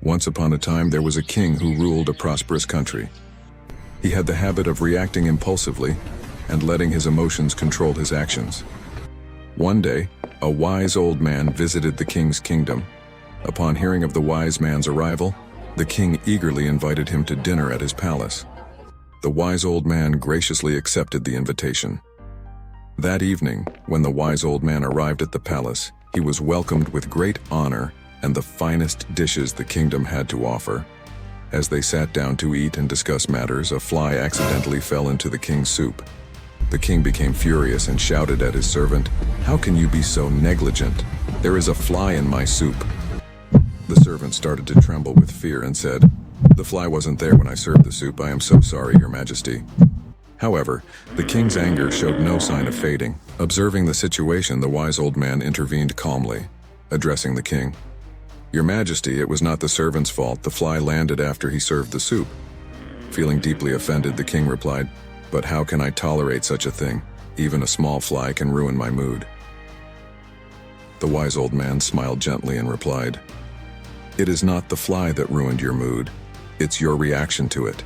Once upon a time, there was a king who ruled a prosperous country. He had the habit of reacting impulsively and letting his emotions control his actions. One day, a wise old man visited the king's kingdom. Upon hearing of the wise man's arrival, the king eagerly invited him to dinner at his palace. The wise old man graciously accepted the invitation. That evening, when the wise old man arrived at the palace, he was welcomed with great honor and the finest dishes the kingdom had to offer. As they sat down to eat and discuss matters, a fly accidentally fell into the king's soup. The king became furious and shouted at his servant, "How can you be so negligent? There is a fly in my soup." The servant started to tremble with fear and said, "The fly wasn't there when I served the soup. I am so sorry, Your Majesty." However, the king's anger showed no sign of fading. Observing the situation, the wise old man intervened calmly, addressing the king. "Your Majesty, it was not the servant's fault. The fly landed after he served the soup." Feeling deeply offended, the king replied, "But how can I tolerate such a thing? Even a small fly can ruin my mood." The wise old man smiled gently and replied, "It is not the fly that ruined your mood. It's your reaction to it.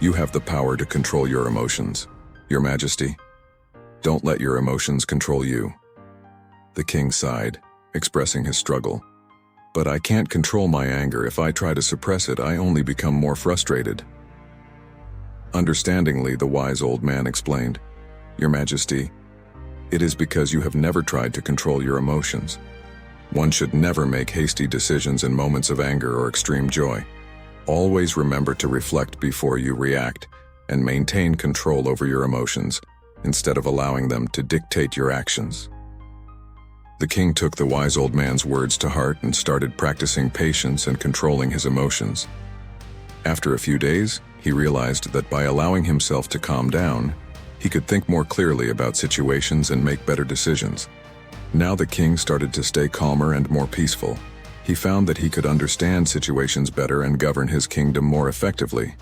You have the power to control your emotions. Your Majesty, don't let your emotions control you." The king sighed, expressing his struggle. "But I can't control my anger. If I try to suppress it, I only become more frustrated." Understandingly, the wise old man explained, "Your Majesty, it is because you have never tried to control your emotions. One should never make hasty decisions in moments of anger or extreme joy. Always remember to reflect before you react and maintain control over your emotions instead of allowing them to dictate your actions." The king took the wise old man's words to heart and started practicing patience and controlling his emotions. After a few days, he realized that by allowing himself to calm down, he could think more clearly about situations and make better decisions. Now the king started to stay calmer and more peaceful. He found that he could understand situations better and govern his kingdom more effectively.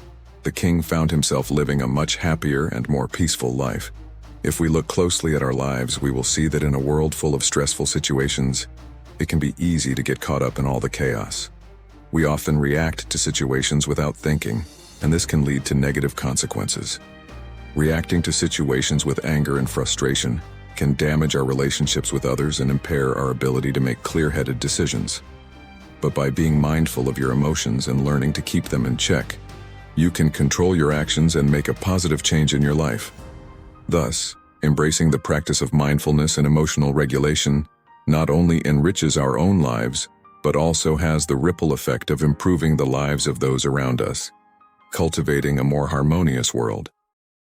The king found himself living a much happier and more peaceful life. If we look closely at our lives, we will see that in a world full of stressful situations, it can be easy to get caught up in all the chaos. We often react to situations without thinking, and this can lead to negative consequences. Reacting to situations with anger and frustration can damage our relationships with others and impair our ability to make clear-headed decisions. But by being mindful of your emotions and learning to keep them in check, you can control your actions and make a positive change in your life. Thus, embracing the practice of mindfulness and emotional regulation not only enriches our own lives, but also has the ripple effect of improving the lives of those around us, cultivating a more harmonious world.